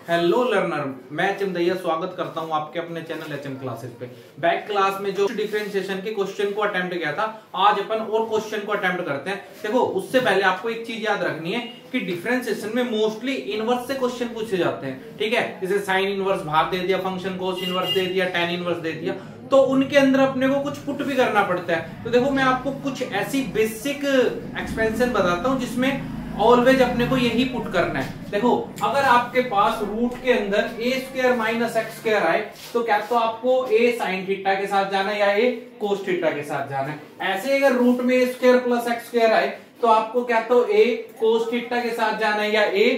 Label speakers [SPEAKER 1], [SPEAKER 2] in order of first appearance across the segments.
[SPEAKER 1] Hello learner, मैं HM दैया स्वागत करता हूं आपके अपने चैनल एचएम क्लासेस पे। बैक क्लास में जो डिफरेंशिएशन के क्वेश्चन को अटेम्प्ट किया था, आज अपन और क्वेश्चन को अटेम्प्ट करते हैं। देखो, उससे पहले आपको एक चीज याद रखनी है कि डिफरेंशिएशन में मोस्टली इनवर्स से क्वेश्चन पूछे जाते हैं। ठीक है, जैसे साइन इनवर्स भाग दे दिया, फंक्शन कोस इनवर्स दे दिया, टेन इनवर्स दे दिया, तो उनके अंदर अपने को कुछ पुट भी करना पड़ता है। तो देखो, मैं आपको कुछ ऐसी बेसिक एक्सपेंशन बताता हूं जिसमें ऑलवेज अपने को यही पुट करना है। देखो, अगर आपके पास रूट के अंदर ए स्क्वायर माइनस एक्स स्क्वायर आए, तो क्या तो आपको ए साइन थीटा के साथ जाना है या ए कोस थीटा के साथ जाना है। ऐसे अगर रूट में ए स्क्वायर प्लस एक्स स्क्वायर आए, तो आपको क्या तो ए कोस थीटा के साथ जाना है या ए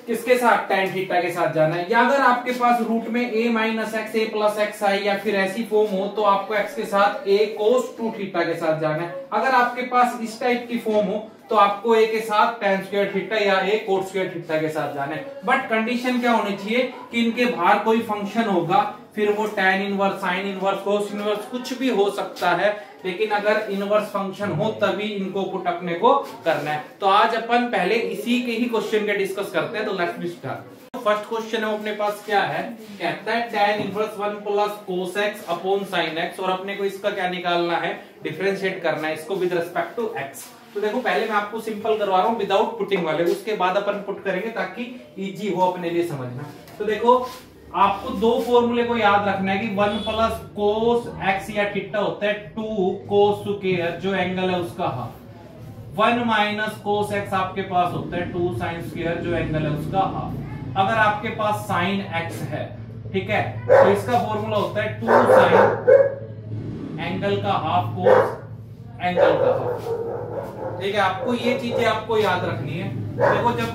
[SPEAKER 1] किसके साथ, टेन थीटा के साथ जाना है। या अगर आपके पास रूट में a minus x A plus x आए या फिर ऐसी फॉर्म हो, तो आपको x के साथ a कोस टू थीटा के साथ जाना है। अगर आपके पास इस टाइप की फॉर्म हो, तो आपको a के साथ टेन स्क्वायर थीटा या a कोट स्क्वायर थीटा के साथ जाना है। बट कंडीशन क्या होनी चाहिए कि इनके बाहर कोई फंक्शन होगा, फिर वो tan inverse, sine inverse, cos inverse कुछ भी हो सकता है, लेकिन अगर इनवर्स फंक्शन हो तभी इनको पुट अपने को करना है। तो आज अपन पहले इसी के ही क्वेश्चन के डिस्कस करते हैं। तो let's be start. First question है, अपने पास क्या है, कहता है tan inverse 1 plus cos x upon sine x, और अपने को इसका क्या निकालना है, डिफरेंशिएट करना है इसको विद रिस्पेक्ट टू एक्स। तो देखो, पहले मैं आपको सिंपल करवा रहा हूं विदाउट पुटिंग वाले, उसके बाद अपन पुट करेंगे ताकि इजी हो अपने लिए समझना। तो देखो, आपको दो फॉर्मूले को याद रखना है कि 1 प्लस कोस एक्स या थीटा होता है 2 कोस स्क्वायर, जो एंगल है उसका हाफ। 1 माइनस कोस एक्स आपके पास होता है 2 साइन स्क्वायर, जो एंगल है उसका हाफ। अगर आपके पास साइन एक्स है, ठीक है, तो इसका फॉर्मूला होता है 2 साइन एंगल का हाफ कोस एंगल का हाफ। ठीक है, आपको ये चीजें आपको याद रखनी है। देखो, जब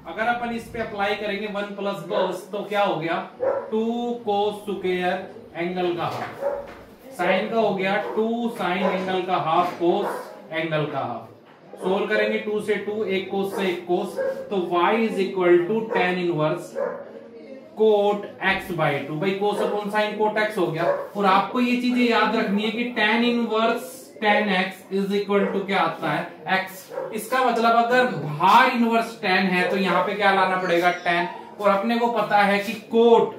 [SPEAKER 1] अगर अपन इस पे अप्लाई करेंगे 1 प्लस कोस, तो क्या हो गया 2 कोस स्क्वायर एंगल का हाफ, साइन का हो गया 2 साइन एंगल का हाफ कोस एंगल का हाफ। सोल्व करेंगे 2 से 2, एक कोस से एक कोस, तो y is equal to tan inverse cot x by 2। भाई cos upon sine cot x हो गया। और आपको ये चीजें याद रखनी है कि tan inverse tan x is equal to क्या आता है, x। इसका मतलब अगर बाहर इनवर्स tan है, तो यहाँ पे क्या लाना पड़ेगा, tan। और अपने को पता है कि cot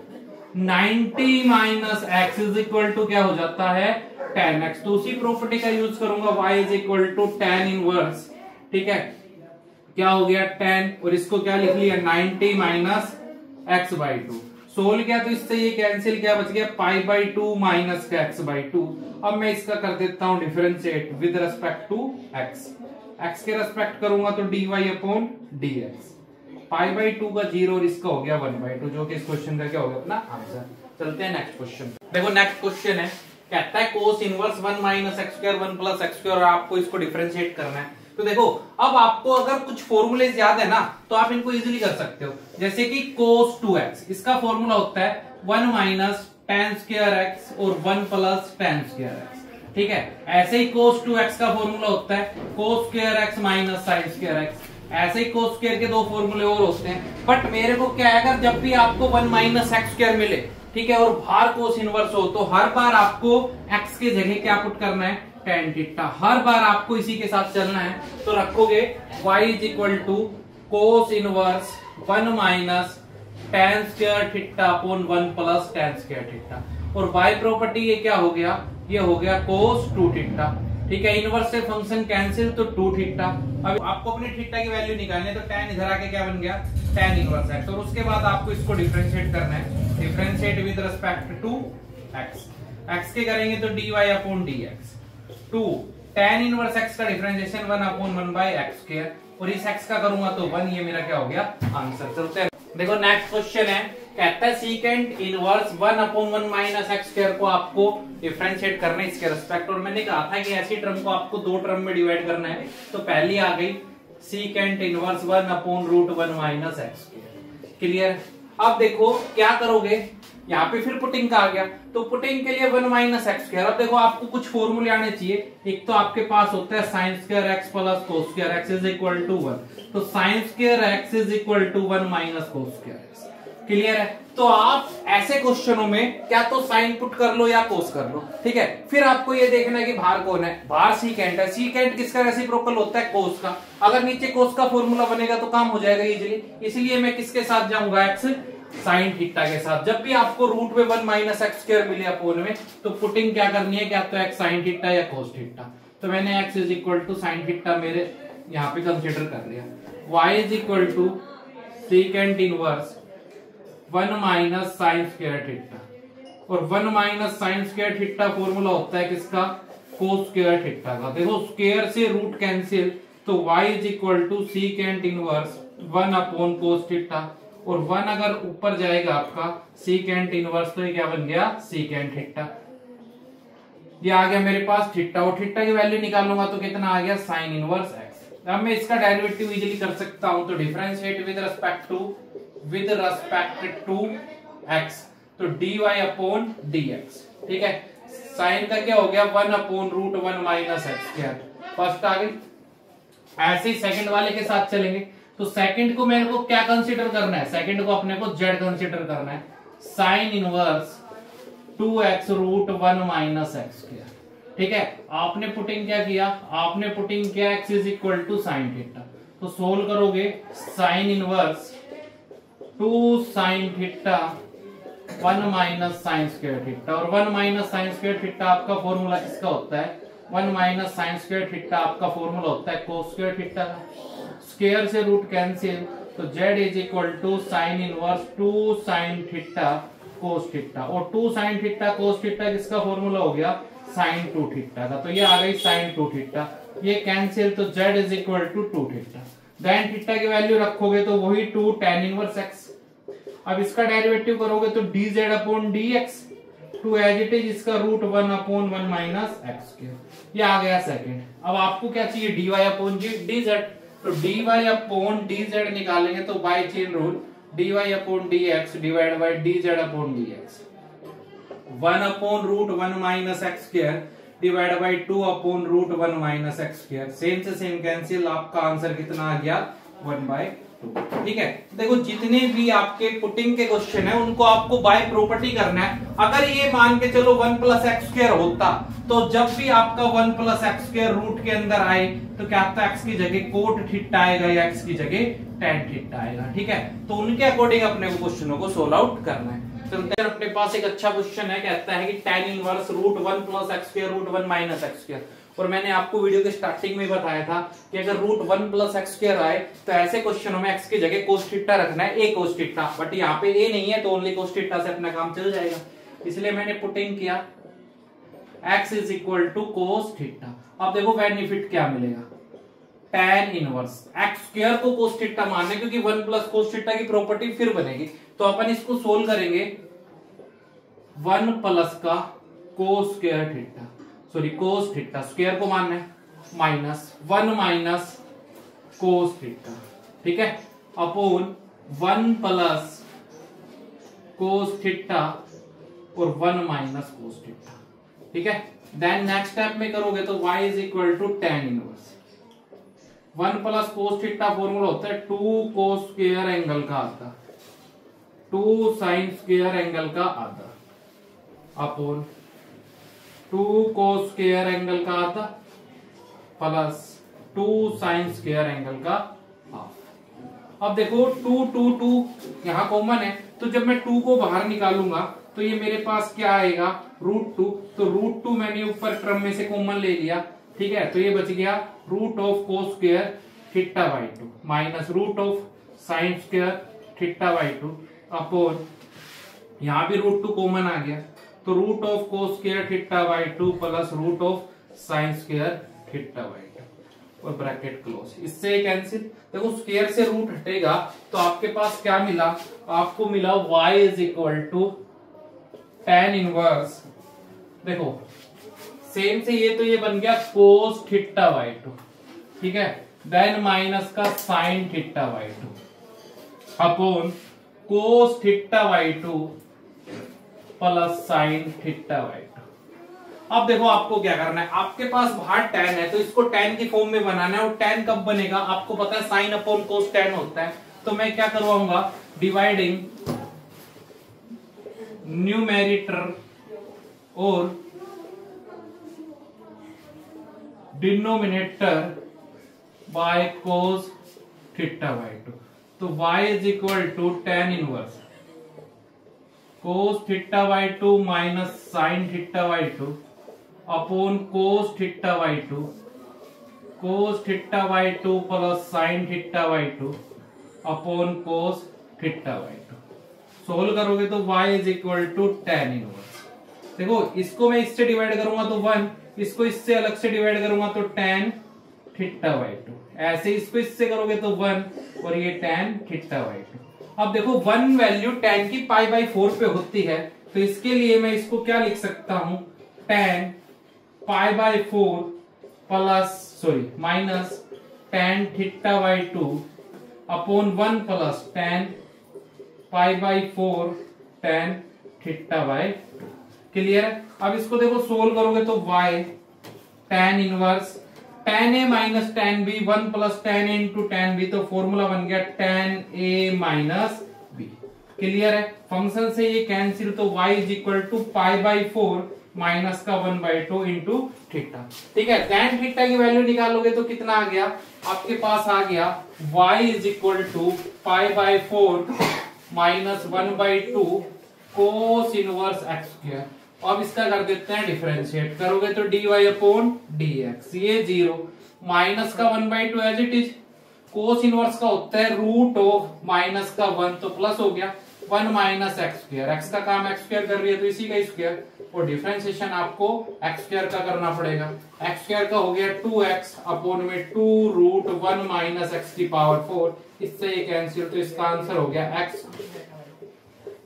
[SPEAKER 1] 90 minus x is equal to क्या हो जाता है, tan x। तो उसी प्रॉपर्टी का यूज करूंगा, y is equal to tan inverse, ठीक है, क्या हो गया tan, और इसको क्या लिख लिया 90 माइनस एक्स बाई 2। सोल्व किया तो इससे ये कैंसिल, क्या बच गया पाई बाई 2 माइनस का एक्स बाई 2। अब मैं इसका कर देता हूं differentiate with respect to x. X के रेस्पेक्ट करूंगा तो dy upon dx, pi by 2 का 0 और इसका हो गया 1 बाई 2, जो कि इस क्वेश्चन का क्या हो गया अपना आंसर। चलते हैं नेक्स्ट क्वेश्चन। देखो, नेक्स्ट क्वेश्चन है, कहता है कोस inverse 1 minus x square 1 plus x square, और आपको इसको डिफरेंशिएट करना है। तो देखो, अब आपको अगर कुछ फॉर्मूलेज याद है ना, तो आप इनको इजीली कर सकते हो। जैसे कि कोस 2x, इसका फॉर्मूला होता है 1 माइनस tan स्क्वायर एक्स और 1 प्लस tan स्क्वायर एक्स। ठीक है, ऐसे ही कोस 2x का फॉर्मूला होता है cos square x minus sine square x. ऐसे ही कोस स्क्वायर के दो फॉर्मूले और होते हैं। बट मेरे को क्या है, अगर जब भी आपको 1 माइनस एक्स स्क्वायर मिले, ठीक है, और बाहर कोस इनवर्स हो, तो हर बार आपको x के जगह क्या पुट करना है, tan थीटा। हर बार आपको इसी के साथ चलना है। तो रखोगे y is equal to cos inverse 1 minus tan square theta upon 1 plus tan square theta. और y प्रॉपर्टी ये क्या हो गया, ये हो गया कोस 2 थीटा। ठीक है, इनवर्स से फंक्शन कैंसिल, तो 2 थीटा। अब आपको अपनी थीटा की वैल्यू निकालनी है, तो tan इधर आके क्या बन गया, tan इनवर्स x। और उसके बाद आपको इसको डिफरेंशिएट करना है, differentiate with respect to x। x के करेंगे तो dy upon dx, 2 tan inverse x का differentiation 1 upon 1 by x square, और इस x का करूंगा तो 1। ये मेरा क्या हो गया आंसर। चलते हैं, देखो नेक्स्ट क्वेश्चन है, कहता है secant inverse 1 upon 1 minus x square को आपको डिफरेंशिएट करना है इसके रिस्पेक्ट। और मैंने कहा था कि ऐसी टर्म को आपको दो टर्म में डिवाइड करना है। तो पहली आ गई secant inverse 1 upon root 1 minus x square. Clear. अब देखो क्या करोगे, यहाँ पे फिर पुटिंग का आ गया, तो पुटिंग के लिए 1 माइनस एक्स स्क्वायर। अब देखो, आपको कुछ फॉर्मूले आने चाहिए। एक तो आपके पास होता है sine square x plus cos square x is equal to 1, तो sine square x is equal to 1 minus cos square x. Clear है? तो आप ऐसे क्वेश्चनों में क्या तो साइन पुट कर लो या कोस कर लो, ठीक है। फिर आपको ये देखना है कि बाहर कौन है, बाहर सीकेंट है। सीकेंट किसका रेसिप्रोकल होता है, कोस का। अगर नीचे कोस का फॉर्मूला बनेगा तो काम हो जाएगा इजीली, इसलिए मैं किसके साथ जाऊंगा, एक्स साइन थीटा के साथ। जब भी आपको रूट में 1 माइनस एक्स स्क्वायर मिले अपोन में, तो पुटिंग क्या करनी है, क्या तो एक्स साइन थीटा या कोस थीटा। तो मैंने x is equal to sine theta मेरे यहाँ पे कंसिडर कर लिया, y is equal to secant inverse 1 minus sine square theta, और 1 minus sine square theta formula होता है किसका, कोस स्क्वायर थीटा का। देखो स्क्वायर से रूट कैंसिल, तो y is equal to secant inverse 1 upon cos theta, और 1 अगर ऊपर जाएगा आपका सीकेंट इनवर्स, तो ये क्या बन गया, सीकेंट थीटा। ये आ गया मेरे पास थीटा, और थीटा की वैल्यू निकालूंगा तो कितना आ गया, साइन इनवर्स एक्स। अब मैं इसका डेरिवेटिव इजीली कर सकता हूं, तो differentiate with respect to x, तो dy अपॉन dx, ठीक है। साइन का क्या हो गया, 1 upon root 1 minus x square, first आ गई। ऐसे ही सेकंड वाले के साथ चलेंगे, तो सेकंड को मेरे को क्या कंसीडर करना है, सेकंड को अपने को z कंसीडर करना है, sine inverse 2x root 1 minus x square, ठीक है। आपने पुटिंग क्या किया, आपने पुटिंग किया x is equal to sine theta, तो सोल्व करोगे sine inverse 2 sine theta 1 minus sine square theta, और 1 माइनस साइन स्क्वायर थीटा आपका फॉर्मूला किसका होता है, 1 माइनस साइन स्क्वायर थीटा आपका फॉर्मूला होता है कोस स्क्वायर थीटा का। स्क्वायर से रूट कैंसिल, तो z is equal to sine inverse 2 sine theta cos theta, और 2 साइन थीटा कोस थीटा किसका फॉर्मूला हो गया, साइन 2 थीटा का। तो ये आ गई साइन 2 थीटा, ये कैंसिल, तो z is equal to 2 theta. Then theta की वैल्यू रखोगे तो वही 2 tan इनवर्स x। अब इसका डेरिवेटिव करोगे तो dz upon dx, two as it is इसका root 1 upon 1 minus x square, ये आ गया सेकंड। अब आपको क्या चाहिए, dy अपॉन dz, तो dy अपॉन dz निकालेंगे तो by chain rule dy upon dx divide by dz upon dx, 1 upon root 1 minus x square divide by 2 upon root 1 minus x square, same से same cancel, आपका answer कितना आ गया, 1/2। ठीक है, देखो जितने भी आपके पुटिंग के क्वेश्चन है उनको आपको बाय प्रॉपर्टी करना है। अगर ये मान के चलो 1 प्लस एक्स स्क्वायर होता, तो जब भी आपका 1 प्लस एक्स स्क्वायर रूट के अंदर आए तो क्या आता है, एक्स की जगह कोट थीटा आएगा या एक्स की जगह टेन थीटा आएगा। ठीक है, तो उनके अकॉर्डिंग अपने को क्वेश्चनों को सोल्व आउट करना है। चलते हैं, अपने पास एक अच्छा क्वेश्चन है, कहता है कि tan inverse root 1 plus x square root 1 minus x square. और मैंने आपको वीडियो के स्टार्टिंग में बताया था कि अगर रूट 1 प्लस एक्स स्क्वायर आए तो ऐसे क्वेश्चनों में एक्स की जगह कोस थीटा रखना है, ए कोस थीटा, बट यहाँ पे ए नहीं है तो ओनली कोस थीटा से अपना काम चल जाएगा, इसलिए मैंने पुटिंग किया x is equal to cos theta. अब देखो बेनिफिट क्या मिलेगा, tan इनवर्स एक्स स्क्वायर को कोस थीटा मानना है क्योंकि 1 प्लस कोस थीटा की प्रॉपर्टी फिर बनेगी, तो अपन इसको सोल्व करेंगे 1 प्लस का कोस square theta, sorry cos theta, square को मानना है, माइनस 1 माइनस कोस थीटा, ठीक है, अपॉन 1 प्लस कोस थीटा और 1 माइनस कोस थीटा। ठीक है, देन नेक्स्ट स्टेप में करोगे तो y is equal to tan inverse 1 plus cos theta formula होता है 2 कोस स्क्वायर एंगल का आधा, 2 साइन स्क्वायर एंगल का आधा, अपॉन 2 कोस स्क्वायर एंगल का आधा प्लस 2 साइन स्क्वायर एंगल का हाफ। अब देखो 2 2 2 यहां कॉमन है, तो जब मैं 2 को बाहर निकालूंगा तो ये मेरे पास क्या आएगा, रूट 2, तो रूट 2 मैंने ऊपर क्रम में से कॉमन ले लिया, ठीक है, तो ये बच गया root of cos square theta by 2 minus root of sine square theta by 2 upon यहां भी रूट 2 कॉमन आ गया, तो root of cos square theta by 2 plus root of sine square theta by 2 और ब्रैकेट क्लोज, इससे cancel. देखो square से root हटेगा तो आपके पास क्या मिला, आपको मिला y is equal to tan inverse, देखो सेम से ये तो ये बन गया कोस थीटा बाई 2, ठीक है, देन माइनस का sine theta by 2 upon cos theta by 2 plus sine theta by 2। अब देखो आपको क्या करना है, आपके पास बाहर tan है तो इसको tan की फॉर्म में बनाना है, और tan कब बनेगा, आपको पता है साइन अपॉन कोस tan होता है, तो मैं क्या करवाऊंगा, डिवाइडिंग न्यूमेरेटर और denominator by cos theta by 2। तो y is equal to tan इनवर्स cos theta by 2 minus sine theta by 2 upon cos theta by 2 cos theta by 2 plus sine theta by 2 upon cos theta by 2। Solve करोगे तो y is equal to tan inverse. देखो इसको मैं इससे divide करूंगा तो 1, इसको इससे अलग से डिवाइड करूंगा तो tan थीटा बाय 2, ऐसे इसको इससे करोगे तो 1 और ये tan थीटा बाय 2। अब देखो 1 वैल्यू tan की पाई बाय 4 पे होती है, तो इसके लिए मैं इसको क्या लिख सकता हूं, tan pi by 4 minus tan theta by 2 upon 1 plus tan pi by 4 tan theta by 2। Clear है? अब इसको देखो सोल्व करोगे तो y tan inverse tan a minus tan b 1 plus tan a into tan b, तो formula बन गया tan a minus b। Clear है? फंक्शन से ये कैंसिल, तो y is equal to pi by 4 minus का 1/2 इंटू थीटा। ठीक है, tan थीटा की वैल्यू निकालोगे तो कितना आ गया, आपके पास आ गया y is equal to pi by 4 minus 1/2 cos inverse x square. अब इसका कर देते हैं डिफरेंशिएट, करोगे तो dy अपॉन dx, ये 0 माइनस का 1/2 as it is, cos inverse का होता है रूट ऑफ माइनस का 1, तो प्लस हो गया 1 माइनस एक्स स्क्वायर, एक्स का काम एक्स स्क्वायर कर रही है तो इसी का स्क्वायर, और डिफरेंशिएशन आपको एक्स स्क्वायर का करना पड़ेगा। एक्स स्क्वायर का हो गया 2x अपॉन में 2 रूट 1 माइनस एक्स की पावर 4, इससे ये कैंसिल, तो इसका आंसर हो गया x,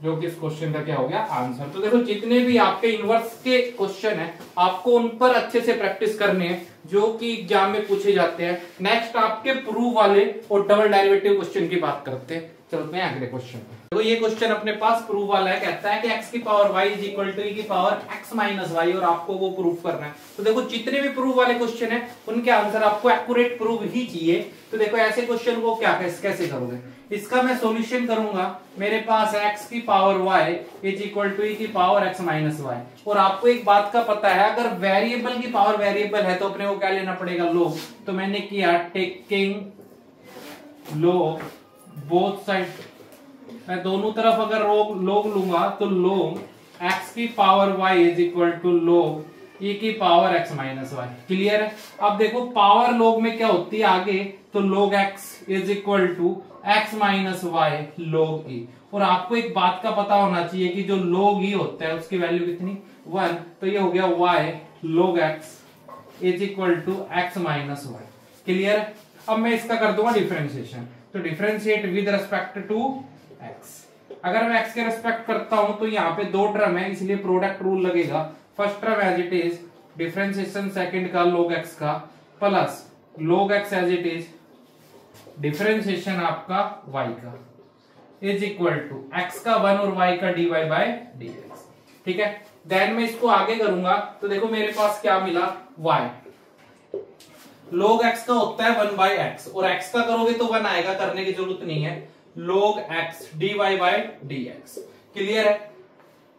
[SPEAKER 1] जो कि इस क्वेश्चन का क्या हो गया आंसर। तो देखो जितने भी आपके इनवर्स के क्वेश्चन है आपको उन पर अच्छे से प्रैक्टिस करनी है, जो कि एग्जाम में पूछे जाते हैं। नेक्स्ट आपके प्रूफ वाले और डबल डेरिवेटिव क्वेश्चन की बात करते हैं। चलते हैं अगले क्वेश्चन पे। देखो ये क्वेश्चन अपने पास प्रूफ वाला है, कहता है कि x की power y is equal to e की पावर x माइनस वाई, और आपको वो प्रूफ करना है। तो देखो जितने भी प्रूफ वाले क्वेश्चन है उनके आंसर आपको एक्यूरेट प्रूफ ही चाहिए। तो देखो ऐसे क्वेश्चन को क्या कैसे करोगे, इसका मैं सॉल्यूशन करूंगा। मेरे पास x की power y is equal to e की पावर x माइनस वाई, और आपको एक बात का पता है, अगर वेरिएबल की पावर वेरिएबल है तो अपने को क्या लेना पड़ेगा, log। तो मैंने किया टेकिंग log बोथ साइड, मैं दोनों तरफ अगर log लूंगा तो log x की power y is equal to log e की power x minus y. Clear है? अब देखो पावर log में क्या होती है आगे, तो log x is equal to x minus y log e, और आपको एक बात का पता होना चाहिए कि जो log e होता है उसकी वैल्यू कितनी 1, तो ये हो गया y log x is equal to x minus y. Clear है? अब मैं इसका कर दूंगा डिफरेंशिएशन, तो differentiate with respect to x। अगर मैं x के रेस्पेक्ट करता हूं तो यहाँ पे दो टर्म है, इसलिए प्रोडक्ट रूल लगेगा। First term as it is, differentiation second का log x का, plus log x as it is, differentiation आपका y का, इज इक्वल टू x का 1 और y का dy बाय dx। ठीक है, देन मैं इसको आगे करूंगा तो देखो मेरे पास क्या मिला, y log x का होता है 1 बाय x, और x का करोगे तो 1 आएगा, करने की जरूरत नहीं है, log x dy by dx। Clear है?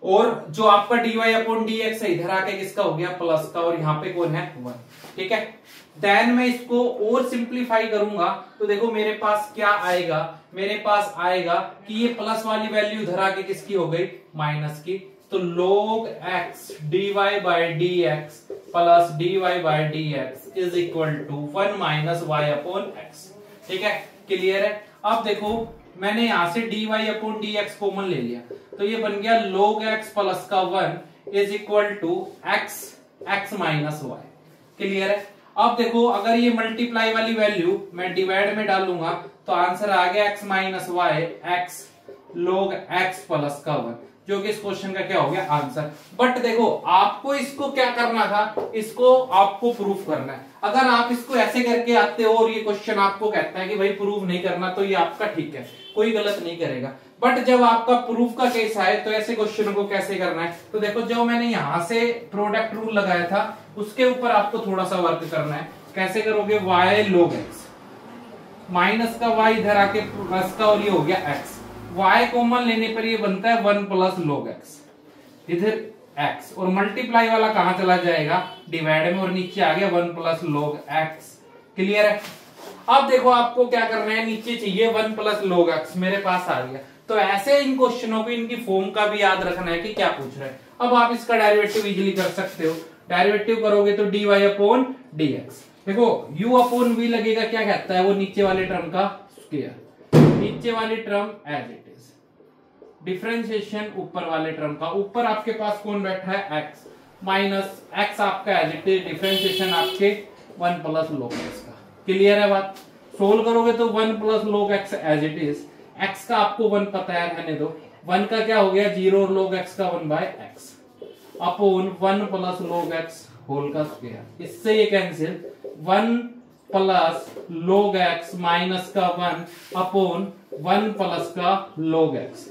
[SPEAKER 1] और जो आपका dy अपॉन dx है इधर आके किसका हो गया, प्लस का, और यहाँ पे कौन है 1। ठीक है, देन मैं इसको और सिंप्लीफाई करूंगा तो देखो मेरे पास क्या आएगा, मेरे पास आएगा कि ये प्लस वाली वैल्यू इधर आके किसकी हो गई, माइनस की, तो log x dy by dx plus dy by dx is equal to 1 minus y upon x। ठीक है, क्लियर है? अब देखो मैंने यहां से dy अपॉन dx कॉमन ले लिया, तो ये बन गया log x प्लस का 1 is equal to x minus y. Clear है? अब देखो अगर ये मल्टीप्लाई वाली वैल्यू मैं डिवाइड में डालूंगा तो आंसर आ गया x minus y x log x plus का 1, जो कि इस क्वेश्चन का क्या हो गया आंसर। बट देखो आपको इसको क्या करना था, इसको आपको प्रूफ करना है। अगर आप इसको ऐसे करके आते हो और ये क्वेश्चन आपको कहता है कि भाई प्रूफ नहीं करना, तो ये आपका ठीक है, कोई गलत नहीं करेगा। बट जब आपका प्रूफ का केस आए तो ऐसे क्वेश्चन को कैसे करना है, तो देखो जो मैंने यहां से प्रोडक्ट रूल लगाया था उसके ऊपर आपको थोड़ा सा वर्क करना है। कैसे करोगे, y log x माइनस का y इधर आके प्लस का, और ये हो गया x, y कॉमन लेने पर ये बनता है 1 प्लस log x। इधर x और मल्टीप्लाई वाला कहां चला जाएगा, डिवाइड में, और नीचे आ गया 1 प्लस log x। क्लियर है। अब देखो आपको क्या करना है, नीचे चाहिए 1 प्लस log x, मेरे पास आ गया। तो ऐसे इन क्वेश्चनों को इनकी फॉर्म का भी याद रखना है कि क्या पूछ रहा है। अब आप इसका डेरिवेटिव इजीली कर सकते हो। डेरिवेटिव करोगे तो dy अपॉन dx, देखो u अपॉन v लगेगा, क्या कहता है वो, नीचे वाले टर्म का स्क्वायर, नीचे वाली term as it is, differentiation ऊपर वाले टर्म का, ऊपर आपके पास कौन बैठा है x, माइनस x आपका एज इट इज, डिफरेंशिएशन आपके 1 प्लस log x का। क्लियर है बात। सोल्व करोगे तो 1 plus log x as it is, x का आपको 1 पता है, रहने दो, 1 का क्या हो गया 0 और log x का 1 by x upon 1 plus log x whole का स्क्वायर। इससे ये cancel, 1 plus log x minus का 1 अपॉन 1 प्लस का log x।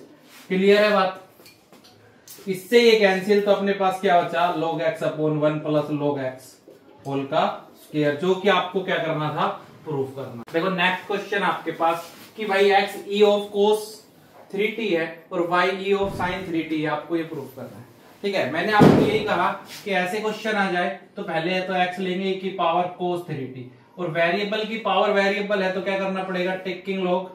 [SPEAKER 1] क्लियर है बात। इससे ये कैंसिल, तो अपने पास क्या बचा, log x upon 1 plus log x whole का स्क्वायर, जो कि आपको क्या करना था, प्रूफ करना। देखो नेक्स्ट क्वेश्चन आपके पास कि भाई x e of cos 3t है और y e of sin 3t है, आपको ये प्रूफ करना है। ठीक है, मैंने आपको यही कहा कि ऐसे क्वेश्चन आ जाए तो पहले तो x लेंगे की पावर cos 3t, और वेरिएबल की पावर वेरिएबल है तो क्या करना पड़ेगा, टेकिंग log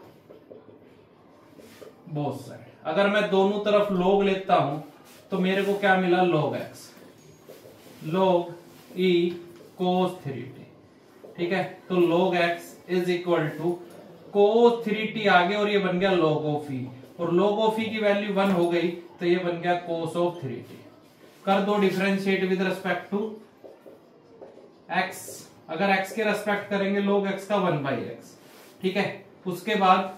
[SPEAKER 1] बोथ साइड। अगर मैं दोनों तरफ log लेता हूं तो मेरे को क्या मिला, log x, log e cos 3t। ठीक है, तो log x is equal to cos 3t आ गया और ये बन गया log ऑफ e, और log ऑफ e की वैल्यू 1 हो गई तो ये बन गया cos ऑफ 3t। कर दो differentiate with respect to x, अगर x के रेस्पेक्ट करेंगे log x का 1 बाई x। ठीक है, उसके बाद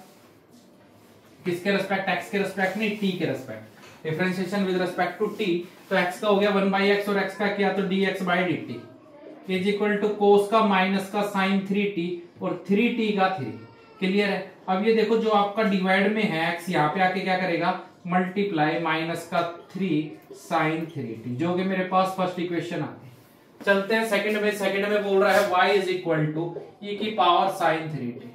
[SPEAKER 1] किसके रेस्पेक्ट, x के रेस्पेक्ट नहीं, t के respect, differentiation with respect to t, तो x का हो गया 1 बाई x और x का किया तो dx by dt is equal to cos का माइनस का sin 3t और 3t का 3। क्लियर है। अब ये देखो जो आपका डिवाइड में है x, यहाँ पे आके क्या करेगा, मल्टीप्लाई माइनस का 3 sin 3t, जो कि मेरे पास फर्स्ट इक्वेशन आ गई। चलते हैं सेकंड में। सेकंड में बोल रहा है y is equal to e की पावर sin 3t,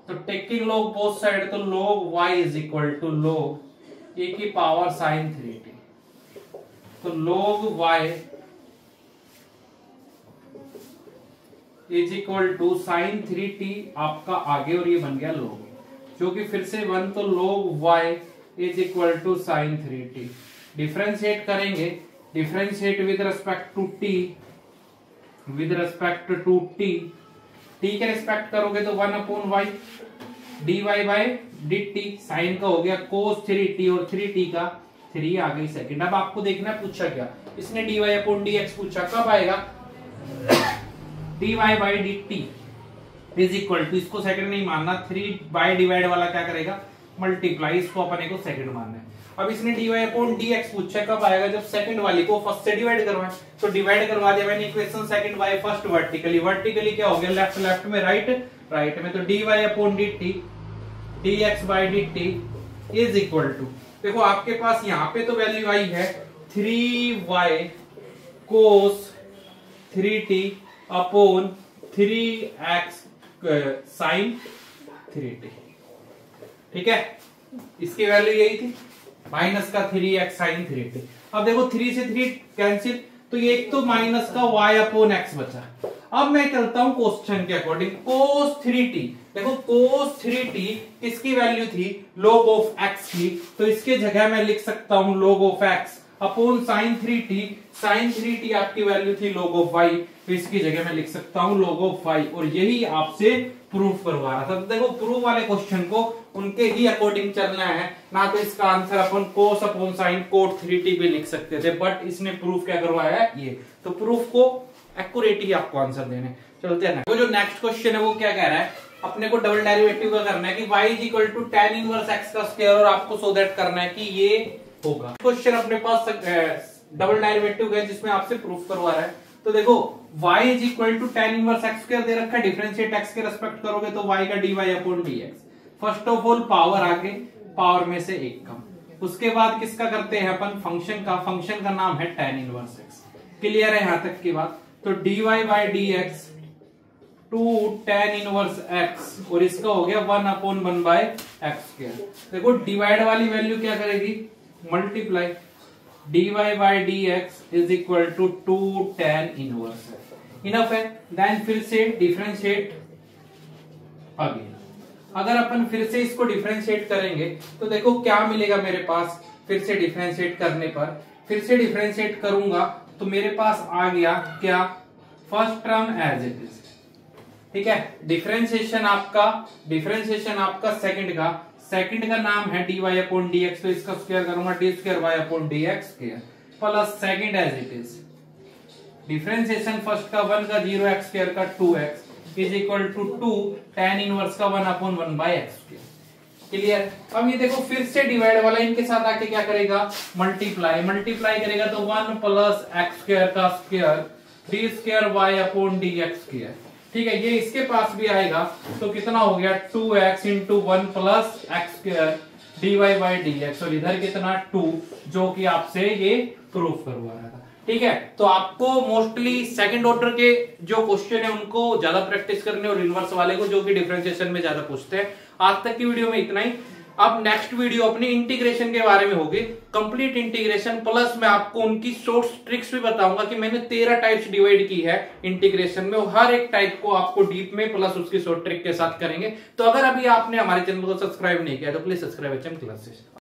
[SPEAKER 1] तो टेकिंग log बोथ साइड, तो log y is equal to log e की पावर sin 3t, तो log y is equal to sine 3t आपका आगे, और ये बन गया log, जो कि फिर से 1, तो log y is equal to sine 3t। Differentiate करेंगे, differentiate with respect to t, with respect to t, t के रिस्पेक्ट करोगे तो 1 upon y dy by dt, sine का हो गया cos 3t और 3t का 3 आ गई सेकंड। अब आपको देखना है पूछा क्या, इसने dy अपॉन dx पूछा, कब आएगा, dy by dt is equal to, इसको सेकंड नहीं मानना, 3 बाई डिवाइड वाला क्या करेगा, मल्टीप्लाई, इसको अपने को सेकंड मानना है। अब इसने dy अपॉन dx पूछा, कब आएगा, जब सेकंड वाली को फर्स्ट से डिवाइड करवाए, तो डिवाइड करवा दिया मैंने equation second by first vertically, vertically क्या हो गया, लेफ्ट लेफ्ट में राइट राइट में, तो dy upon dt dx by dt is equal to, देखो आपके पास यहाँ पे तो वैल्यू आई है 3y cos 3t upon 3x sin 3t। ठीक है, इसकी वैल्यू यही थी, माइनस का 3x sin 3t। अब देखो 3 से 3 कैंसिल, तो ये एक तो माइनस का y अपॉन x बचा। अब मैं चलता हूं क्वेश्चन के अकॉर्डिंग, cos 3t, देखो cos 3t किसकी वैल्यू थी, log ऑफ x की, तो इसके जगह मैं लिख सकता हूं log of x upon sin 3t, sin 3t आपकी वैल्यू थी log ऑफ y, तो इसकी जगह मैं लिख सकता हूं log ऑफ y, और यही आपसे प्रूफ करवा रहा था। तो देखो प्रूफ वाले क्वेश्चन को उनके ही अकॉर्डिंग चलना है ना, तो इसका आंसर अपन cos upon sin cot 3t भी लिख सकते थे, बट इसने प्रूफ क्या करवाया है ये, तो प्रूफ को एक्यूरेट ही आपको आंसर देने। चलते हैं, वो जो नेक्स्ट क्वेश्चन है वो क्या कह रहा है, अपने को डबल डेरिवेटिव का करना है कि y is equal to tan inverse x का स्क्वायर, और आपको सो दैट करना है कि ये होगा। क्वेश्चन अपने पास डबल डेरिवेटिव है जिसमें आपसे प्रूफ करवा रहा है, तो देखो y is equal to tan inverse x square दे रखा है, डिफरेंशिएट x के रेस्पेक्ट करोगे तो y का dy upon dx। First of all power आगे, पावर में से एक कम, उसके बाद किसका करते हैं अपन, फंक्शन का, फंक्शन का नाम है tan इनवर्स x। क्लियर है यहां तक की बात, तो dy by dx to tan inverse x, और इसका हो गया 1 अपॉन 1 बाय x स्क्वायर। देखो डिवाइड वाली वैल्यू क्या करेगी, multiply, dy by d x is equal to 2 tan inverse है। इनफ है। देन फिर से डिफरेंशिएट अगेन। अगर अपन फिर से इसको डिफरेंशिएट करेंगे तो देखो क्या मिलेगा मेरे पास। फिर से डिफरेंशिएट करने पर, फिर से डिफरेंशिएट करूंगा तो मेरे पास आ गया क्या, first term as it is. ठीक है, डिफरेंशिएशन आपका सेकंड का नाम है dy अपॉन dx, तो इसका स्क्वायर करूंगा d square y upon dx square plus second as it is. Differentiation first का 1 का 0 x स्क्वायर का 2x is equal to 2 tan inverse का 1 upon 1 by x square. Clear. अब ये देखो फिर से डिवाइड वाला इनके साथ आके क्या करेगा, मल्टीप्लाई करेगा तो 1 प्लस x स्क्वायर का square d square y upon dx square. ठीक है, ये इसके पास भी आएगा तो कितना हो गया 2x into 1 plus x square d y by d x, और इधर कितना 2, जो कि आपसे ये प्रूफ करवा रहा था। ठीक है, तो आपको मोस्टली सेकंड ऑर्डर के जो क्वेश्चन है उनको ज्यादा प्रैक्टिस करने और इनवर्स वाले को जो कि डिफरेंशिएशन में ज्यादा पूछते हैं। आज तक की वीडियो में इतना ही। अब नेक्स्ट वीडियो अपनी इंटीग्रेशन के बारे में होगी, कंप्लीट इंटीग्रेशन, प्लस मैं आपको उनकी शॉर्ट ट्रिक्स भी बताऊंगा कि मैंने 13 टाइप्स डिवाइड की है इंटीग्रेशन में, और हर एक टाइप को आपको डीप में प्लस उसकी शॉर्ट ट्रिक के साथ करेंगे। तो अगर अभी आपने हमारे चैनल को सब्सक्राइब नहीं किया तो प्लीज सब्सक्राइब HM क्लासेस।